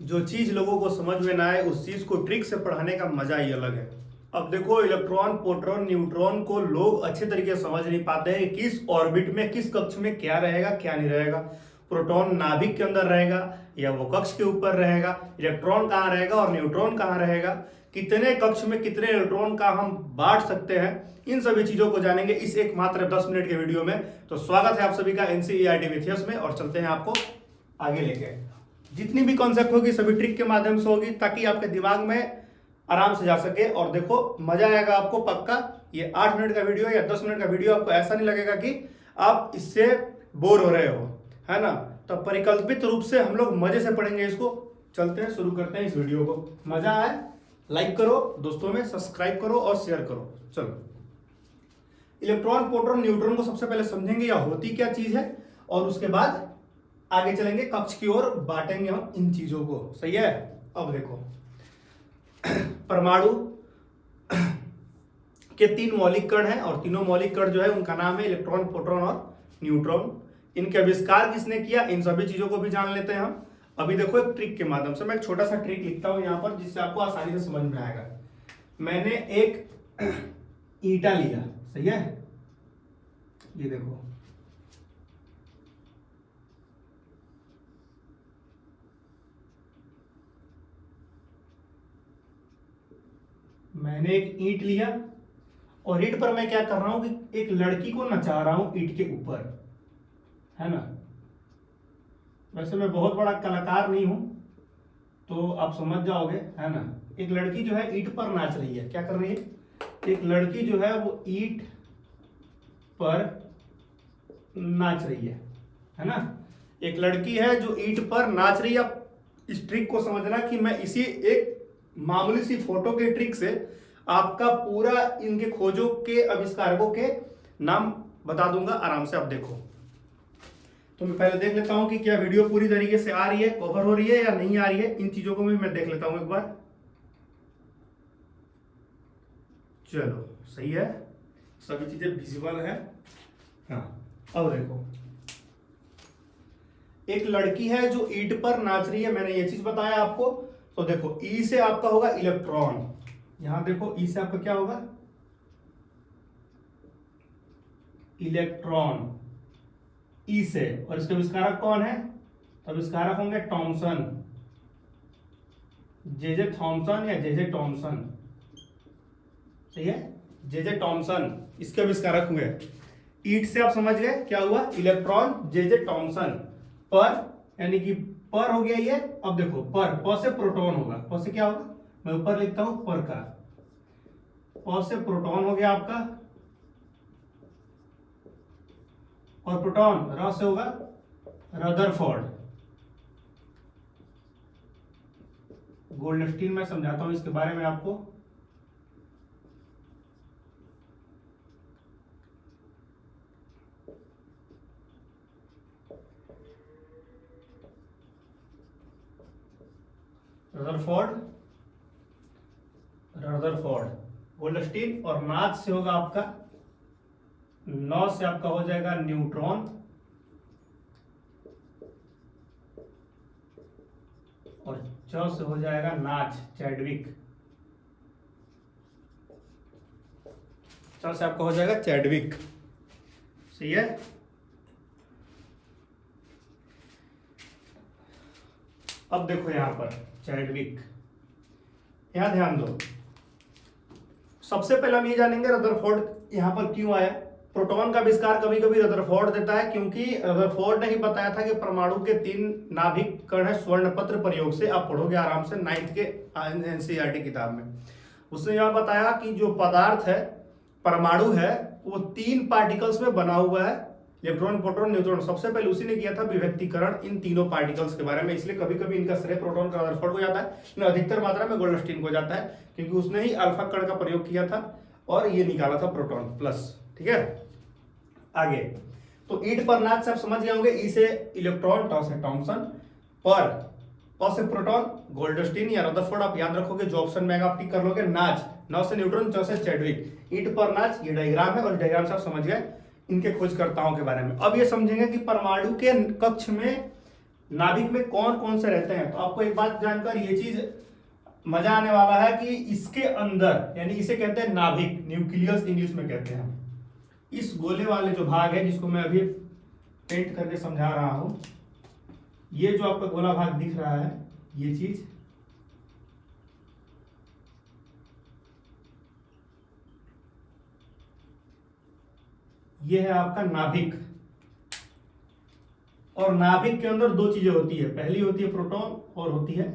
जो चीज लोगों को समझ में ना आए उस चीज को ट्रिक से पढ़ाने का मजा ही अलग है। अब देखो, इलेक्ट्रॉन, प्रोटॉन, न्यूट्रॉन को लोग अच्छे तरीके से समझ नहीं पाते हैं कि किस ऑर्बिट में, किस कक्ष में क्या रहेगा क्या नहीं रहेगा। प्रोटॉन नाभिक के अंदर रहेगा या वो कक्ष के ऊपर रहेगा, इलेक्ट्रॉन कहाँ रहेगा और न्यूट्रॉन कहाँ रहेगा, कितने कक्ष में कितने इलेक्ट्रॉन का हम बांट सकते हैं, इन सभी चीजों को जानेंगे इस एक मात्र 10 मिनट के वीडियो में। तो स्वागत है आप सभी का एनसीईआरटी मिथियस में, और चलते हैं आपको आगे लेके। जितनी भी कॉन्सेप्ट होगी सभी ट्रिक के माध्यम से होगी, ताकि आपके दिमाग में आराम से जा सके। और देखो, मजा आएगा आपको पक्का। ये 8 मिनट का वीडियो या 10 मिनट का वीडियो, आपको ऐसा नहीं लगेगा कि आप इससे बोर हो रहे हो, है ना। तो परिकल्पित रूप से हम लोग मजे से पढ़ेंगे इसको। चलते हैं, शुरू करते हैं इस वीडियो को। मजा आए लाइक करो, दोस्तों में सब्सक्राइब करो और शेयर करो। चलो, इलेक्ट्रॉन, प्रोटॉन, न्यूट्रॉन को सबसे पहले समझेंगे या होती क्या चीज है, और उसके बाद आगे चलेंगे कक्ष की ओर, बांटेंगे हम इन चीजों को। सही है। अब देखो, परमाणु के 3 मौलिक कण हैं, और तीनों मौलिक कण जो है उनका नाम है इलेक्ट्रॉन, प्रोटॉन और न्यूट्रॉन। इनके आविष्कार किसने किया, इन सभी चीजों को भी जान लेते हैं हम। अभी देखो, एक ट्रिक के माध्यम से मैं एक छोटा सा ट्रिक लिखता हूं यहां पर, जिससे आपको आसानी से समझ में आएगा। मैंने एक ईंटा लिया, सही है, ये देखो, मैंने एक ईंट लिया, और ईंट पर मैं क्या कर रहा हूं कि एक लड़की को नचा रहा हूं ईंट के ऊपर, है ना। वैसे मैं बहुत बड़ा कलाकार नहीं हूं, तो आप समझ जाओगे, है ना। एक लड़की जो है ईंट पर नाच रही है। क्या कर रही है, एक लड़की जो है वो ईंट पर नाच रही है ना। एक लड़की है जो ईंट पर नाच रही है। इस ट्रिक को समझना कि मैं इसी एक मामूली सी फोटो के ट्रिक से आपका पूरा इनके खोजों के आविष्कारकों के नाम बता दूंगा आराम से। आप देखो, तो मैं पहले देख लेता हूं कि क्या वीडियो पूरी तरीके से आ रही है, कवर हो रही है या नहीं आ रही है। इन चीजों को भी मैं देख लेता हूं एक बार। चलो, सही है, सभी चीजें विजिबल है। हाँ, अब देखो, एक लड़की है जो ईंट पर नाच रही है, मैंने ये चीज बताया आपको। तो देखो, ई से आपका होगा इलेक्ट्रॉन, यहां देखो ई से आपका क्या होगा, इलेक्ट्रॉन, ई से। और इसके आविष्कारक कौन है, तो आविष्कारक होंगे थॉमसन, जे थॉमसन या जे थॉमसन। सही है, जे थॉमसन इसके आविष्कारक हुए। ईट से आप समझ गए क्या हुआ, इलेक्ट्रॉन, जे थॉमसन। पर यानी कि पर हो गया ये। अब देखो, पर से प्रोटॉन होगा, प से क्या होगा, मैं ऊपर लिखता हूं पर का, प से प्रोटॉन हो गया आपका, और प्रोटॉन र से होगा रदरफोर्ड। गोल्डस्टीन मैं समझाता हूं इसके बारे में आपको। Rutherford, Rutherford, Goldstein. और नाच से होगा आपका, नौ से आपका हो जाएगा न्यूट्रॉन, और च से हो जाएगा नाच, चैडविक। च से आपका हो जाएगा चैडविक। सही है। अब देखो यहां पर चैडविक, यहां ध्यान दो। सबसे पहले हम ये जानेंगे रदरफोर्ड यहां पर क्यों आया। प्रोटॉन का आविष्कार कभी कभी रदरफोर्ड देता है, क्योंकि रदरफोर्ड ने ही बताया था कि परमाणु के 3 नाभिक कण है स्वर्णपत्र प्रयोग से। आप पढ़ोगे आराम से 9th के एनसीईआरटी किताब में। उसने यह बताया कि जो पदार्थ है, परमाणु है, वो 3 पार्टिकल्स में बना हुआ है, इलेक्ट्रॉन, प्रोटॉन, न्यूट्रॉन। सबसे पहले उसी ने किया था विभक्तीकरण इन तीनों पार्टिकल्स के बारे में। इसलिए कभी कभी इनका श्रेय प्रोटॉन का, रदरफोर्ड को जाता है, लेकिन अधिकतर मात्रा में गोल्डस्टीन को जाता है, क्योंकि उसने ही अल्फा कण का प्रयोग किया था और ये निकाला था प्रोटॉन प्लस। ठीक है, आगे तो ईंट पर नाच से आप समझ गए होंगे। ई से इलेक्ट्रॉन, ट से थॉमसन, पर प से प्रोटॉन, गोल्डस्टीन या रदरफोर्ड। आप याद रखोगे, जो ऑप्शन में आप टिक कर लोगे। नाच, नौ से न्यूट्रॉन, च से चैडविक। ईंट पर नाच, ये डायग्राम है, और डायग्राम से आप समझ गए इनके खोजकर्ताओं के बारे में। अब ये समझेंगे कि परमाणु के कक्ष में नाभिक में कौन कौन से रहते हैं। तो आपको एक बात जानकर ये चीज मजा आने वाला है कि इसके अंदर, यानी इसे कहते हैं नाभिक, न्यूक्लियस इंग्लिश में कहते हैं। इस गोले वाले जो भाग है, जिसको मैं अभी पेंट करके समझा रहा हूं, ये जो आपका गोला भाग दिख रहा है, ये चीज ये है आपका नाभिक। और नाभिक के अंदर दो चीजें होती है, पहली होती है प्रोटॉन और होती है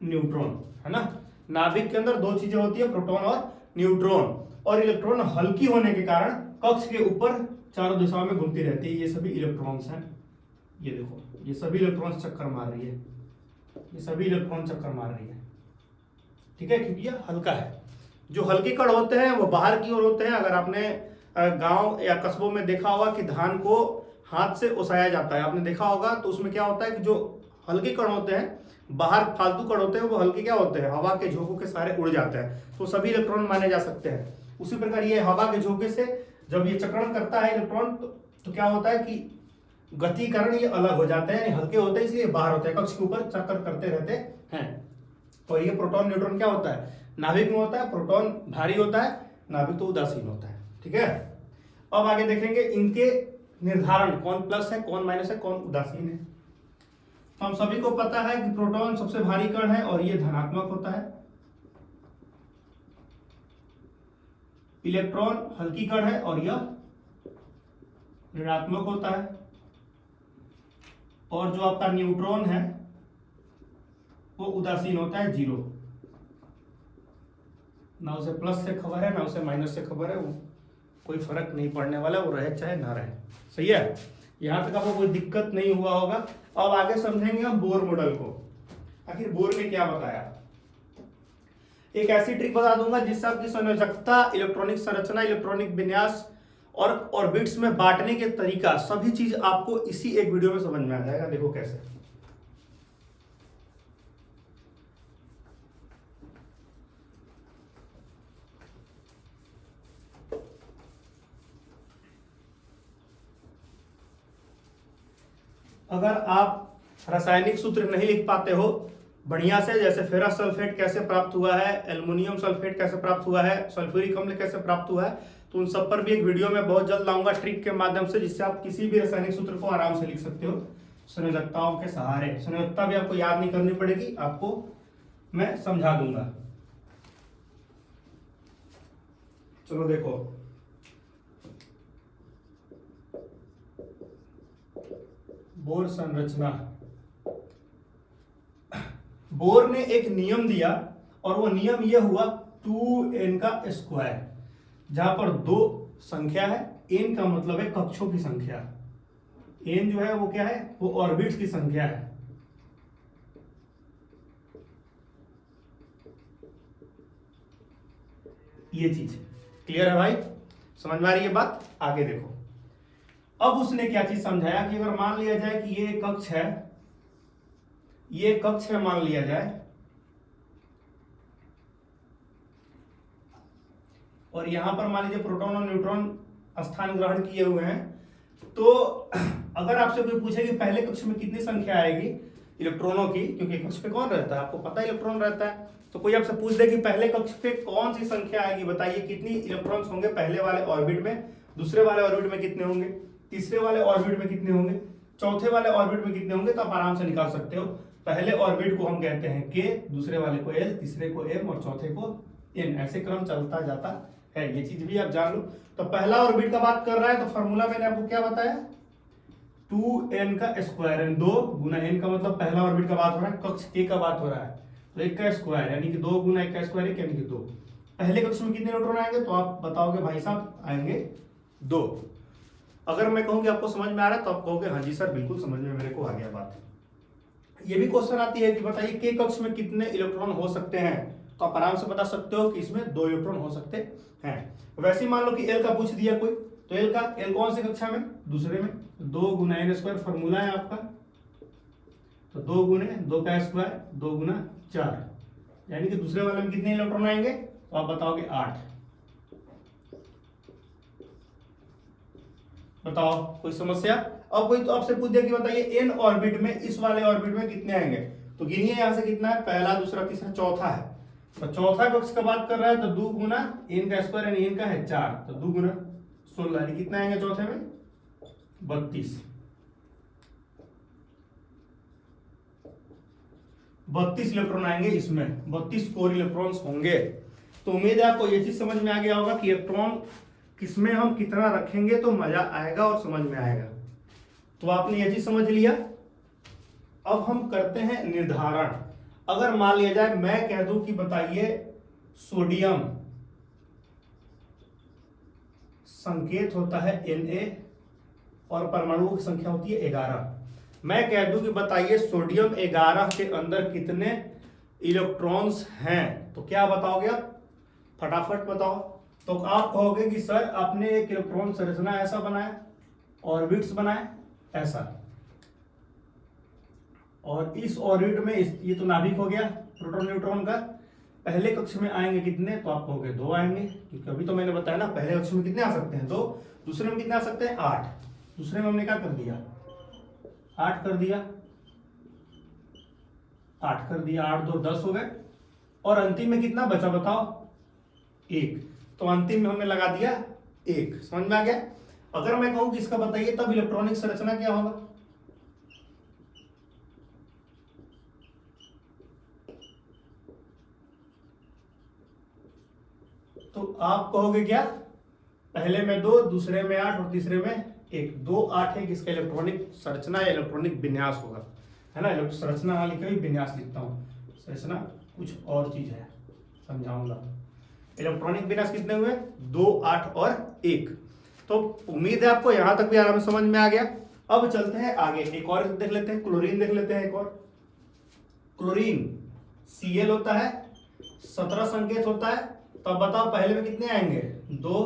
न्यूट्रॉन, है ना। नाभिक के अंदर दो चीजें होती है, प्रोटॉन और न्यूट्रॉन। और इलेक्ट्रॉन हल्की होने के कारण कक्ष के ऊपर चारों दिशाओं में घूमती रहती है। ये सभी इलेक्ट्रॉन्स हैं, ये देखो, ये सभी इलेक्ट्रॉन्स चक्कर मार रही है, ये सभी इलेक्ट्रॉन चक्कर मार रही है, ठीक है, क्योंकि ये हल्का है। जो हल्के कण होते हैं वो बाहर की ओर होते हैं। अगर आपने गांव या कस्बों में देखा होगा कि धान को हाथ से ओसाया जाता है, आपने देखा होगा, तो उसमें क्या होता है कि जो हल्के कण होते हैं, बाहर फालतू कण होते हैं, वो हल्के क्या होते हैं, हवा के झोंकों के सारे उड़ जाते हैं, तो सभी इलेक्ट्रॉन माने जा सकते हैं। उसी प्रकार ये हवा के झोंके से जब ये चक्रण करता है इलेक्ट्रॉन, तो क्या होता है कि गति कारण ये अलग हो जाते हैं, यानी हल्के होते हैं, इसलिए बाहर होते हैं, कक्ष के ऊपर चक्कर करते रहते हैं। और ये प्रोटॉन न्यूट्रॉन क्या होता है, नाभिक में होता है। प्रोटॉन भारी होता है, नाभिक तो उदासीन होता है, ठीक है। अब आगे देखेंगे इनके निर्धारण, कौन प्लस है, कौन माइनस है, कौन उदासीन है। तो हम सभी को पता है कि प्रोटॉन सबसे भारी कण है और ये धनात्मक होता है, इलेक्ट्रॉन हल्की कण है और यह ऋणात्मक होता है। और जो आपका न्यूट्रॉन है वो उदासीन होता है, जीरो, ना उसे प्लस से खबर है ना उसे माइनस से खबर है, वो कोई फर्क नहीं पड़ने वाला, वो रहे चाहे ना रहे, सही है। यहां तक आपको कोई दिक्कत नहीं हुआ होगा। अब आगे समझेंगे हम बोर मॉडल को। आखिर बोर ने क्या बताया, एक ऐसी ट्रिक बता दूंगा जिससे आपकी संयोजकता, इलेक्ट्रॉनिक संरचना, इलेक्ट्रॉनिक विन्यास और ऑर्बिट्स में बांटने के तरीका, सभी चीज आपको इसी एक वीडियो में समझ में आ जाएगा। देखो कैसे। अगर आप रासायनिक सूत्र नहीं लिख पाते हो बढ़िया से, जैसे फेरस सल्फेट कैसे प्राप्त हुआ है, एल्युमिनियम सल्फेट कैसे प्राप्त हुआ है, सल्फ्यूरिक अम्ल कैसे प्राप्त हुआ है, तो उन सब पर भी एक वीडियो में बहुत जल्द लाऊंगा ट्रिक के माध्यम से, जिससे आप किसी भी रासायनिक सूत्र को आराम से लिख सकते हो संयोजकताओं के सहारे। संयोजकता भी आपको याद नहीं करनी पड़ेगी, आपको मैं समझा दूंगा। चलो देखो, बोर संरचना। बोर ने एक नियम दिया और वो नियम ये हुआ 2n का स्क्वायर, जहां पर दो संख्या है, n का मतलब है कक्षों की संख्या, n जो है वो क्या है, वो ऑर्बिट्स की संख्या है। ये चीज क्लियर है भाई, समझ में आ रही है बात। आगे देखो, अब उसने क्या चीज समझाया कि अगर मान लिया जाए कि ये कक्ष है, ये कक्ष है मान लिया जाए, और यहां पर मान लीजिए प्रोटॉन और न्यूट्रॉन स्थान ग्रहण किए हुए हैं, तो अगर आपसे कोई पूछे कि पहले कक्ष में कितनी संख्या आएगी इलेक्ट्रॉनों की, क्योंकि कक्ष पे कौन रहता है आपको पता है, इलेक्ट्रॉन रहता है, तो कोई आपसे पूछ दे कि पहले कक्ष पे कौन सी संख्या आएगी, बताइए कितनी इलेक्ट्रॉन्स होंगे पहले वाले ऑर्बिट में, दूसरे वाले ऑर्बिट में कितने होंगे, तीसरे वाले ऑर्बिट में कितने होंगे, चौथे वाले ऑर्बिट में कितने होंगे, तो आप आराम से निकाल सकते हो। पहले ऑर्बिट को हम कहते हैं k, दूसरे वाले को l, तीसरे को m और चौथे को n, ऐसे क्रम चलता जाता है। ये चीज भी आप जान लो। तो पहला ऑर्बिट का बात कर रहा है, तो फॉर्मूला मैंने आपको क्या बताया, 2n का स्क्वायर, यानी 2 गुना n का मतलब पहला ऑर्बिट का बात हो रहा है, कक्ष k का बात हो रहा है, तो 1 का स्क्वायर यानी कि 2 गुना 1 का स्क्वायर, यानी कि 2। पहले कक्ष में कितने न्यूट्रॉन आएंगे, तो आप बताओगे भाई साहब आएंगे 2। अगर मैं कहूँ कि आपको समझ में आ रहा है, तो आप कहोगे हाँ जी सर बिल्कुल समझ में मेरे को आ गया बात। ये भी क्वेश्चन आती है कि बताइए के कक्ष में कितने इलेक्ट्रॉन हो सकते हैं, तो आप आराम से बता सकते हो कि इसमें 2 इलेक्ट्रॉन हो सकते हैं। वैसे ही मान लो कि एल का पूछ दिया कोई, तो एल कौन सी कक्षा में, दूसरे में, 2 गुना n स्क्वायर फॉर्मूला है आपका, तो 2 गुने 2 का स्क्वायर 2 गुना 4, यानी कि दूसरे वाले में कितने इलेक्ट्रॉन आएंगे, तो आप बताओगे 8। बताओ कोई समस्या। अब कोई तो आपसे पूछ दिया कि बताइए एन ऑर्बिट में, इस वाले ऑर्बिट में कितने आएंगे, तो गिनिए यहां से कितना है, पहला दूसरा तीसरा चौथा है, तो चौथा कक्ष का बात कर रहा है तो 2 गुना एन का स्क्वायर यानी एन का है 4, तो 2 गुना 16 कितना आएंगे चौथे में 32 इलेक्ट्रॉन आएंगे, इसमें 32 कोर इलेक्ट्रॉन्स होंगे। तो उम्मीद है आपको ये चीज समझ में आ गया होगा कि इलेक्ट्रॉन किसमें हम कितना रखेंगे तो मजा आएगा और समझ में आएगा। तो आपने ये चीज समझ लिया। अब हम करते हैं निर्धारण। अगर मान लिया जाए मैं कह दूं कि बताइए सोडियम संकेत होता है Na और परमाणुओं की संख्या होती है 11। मैं कह दूं कि बताइए सोडियम 11 के अंदर कितने इलेक्ट्रॉन्स हैं, तो क्या बताओगे आप, फटाफट बताओ। तो आप कहोगे कि सर आपने एक इलेक्ट्रॉन संरचना ऐसा बनाया, ऑर्बिट्स बनाए ऐसा, और इस ऑर्बिट में ये तो नाभिक हो गया प्रोटॉन न्यूट्रॉन का, पहले कक्ष में आएंगे कितने, तो आप कहोगे 2 आएंगे, क्योंकि अभी तो मैंने बताया ना पहले कक्ष में कितने आ सकते हैं 2, दूसरे में कितने आ सकते हैं 8, दूसरे में हमने क्या कर दिया 8 कर दिया, 8 कर दिया, 8 2 10 हो गए, और अंतिम में कितना बचा बताओ 1, तो अंतिम में हमने लगा दिया 1। समझ में आ गया। अगर मैं कहूं कि इसका बताइए तब इलेक्ट्रॉनिक संरचना क्या होगा, तो आप कहोगे क्या, पहले में 2, दूसरे में 8 और तीसरे में 1, 2 8 है, किसका इलेक्ट्रॉनिक संरचना या इलेक्ट्रॉनिक विन्यास होगा, है ना। संरचना ना लिखा भी विन्यास लिखता हूं, संरचना कुछ और चीज है, समझाऊंगा। इलेक्ट्रॉनिक विन्यास कितने हुए 2 8 और 1। तो उम्मीद है आपको यहां तक भी आराम से समझ में आ गया। अब चलते हैं आगे, एक और देख लेते हैं, क्लोरीन देख लेते हैं। एक और क्लोरीन Cl होता है, 17 संकेत होता है, तो अब बताओ पहले में कितने आएंगे 2,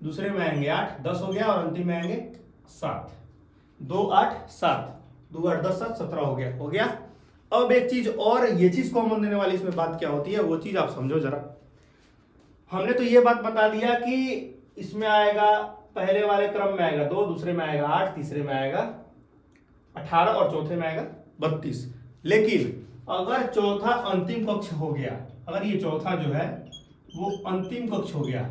दूसरे में आएंगे 8 10 हो गया, और अंतिम में आएंगे 7, 2 8 7, 2 8 10 7 17 हो गया। अब एक चीज और, ये चीज कॉमन देने वाली इसमें बात क्या होती है वो चीज आप समझो जरा। हमने तो ये बात बता दिया कि इसमें आएगा, पहले वाले क्रम में आएगा 2, दूसरे में आएगा 8, तीसरे में आएगा 18 और चौथे में आएगा 32। लेकिन अगर चौथा अंतिम कक्ष हो गया, अगर ये चौथा जो है वो अंतिम कक्ष हो गया,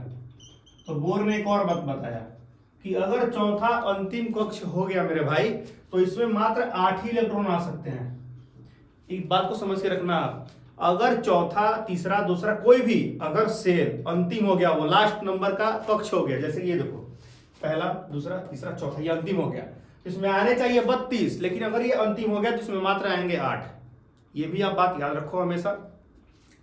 तो बोर ने एक और बात बताया कि अगर चौथा अंतिम कक्ष हो गया मेरे भाई, तो इसमें मात्र 8 ही इलेक्ट्रॉन आ सकते हैं। एक बात को समझ के रखना आप, अगर चौथा तीसरा दूसरा कोई भी अगर सेल अंतिम हो गया, वो लास्ट नंबर का कक्ष हो गया, जैसे कि ये देखो पहला दूसरा तीसरा चौथा ये अंतिम हो गया, इसमें आने चाहिए 32, लेकिन अगर ये अंतिम हो गया तो इसमें मात्र आएंगे 8। ये भी आप बात याद रखो हमेशा,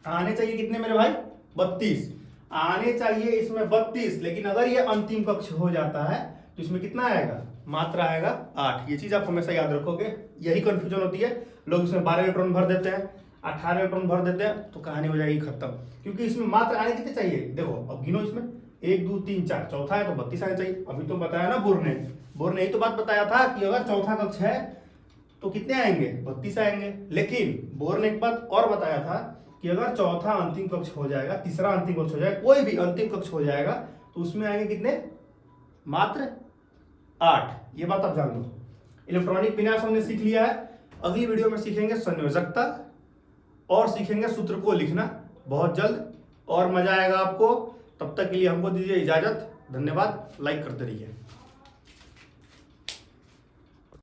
आने चाहिए कितने मेरे भाई 32, आने चाहिए इसमें 32, लेकिन अगर ये अंतिम कक्ष हो जाता है तो इसमें कितना आएगा, मात्र आएगा 8। ये चीज आप हमेशा याद रखोगे, यही कंफ्यूजन होती है, लोग इसमें 12 इलेक्ट्रॉन भर देते हैं, 18 इलेक्ट्रॉन भर देते हैं, तो कहानी हो जाएगी खत्म, क्योंकि इसमें मात्र आने कितने चाहिए। देखो अब गिनो, इसमें 1 2 3 4, चौथा है तो 32 आने चाहिए। अभी तो बताया ना बोर ने ही तो बात बताया था कि अगर चौथा कक्ष है तो कितने आएंगे 32 आएंगे। लेकिन बोर ने एक बात और बताया था कि अगर चौथा अंतिम कक्ष हो जाएगा, तीसरा अंतिम कक्ष हो जाएगा, कोई भी अंतिम कक्ष हो जाएगा, तो उसमें आएंगे कितने, मात्र 8। ये बात आप जान लो। इलेक्ट्रॉनिक विन्यास हमने सीख लिया है। अगली वीडियो में सीखेंगे संयोजकता और सीखेंगे सूत्र को लिखना बहुत जल्द, और मजा आएगा आपको। तब तक के लिए हमको दीजिए इजाजत, धन्यवाद, लाइक करते रहिए।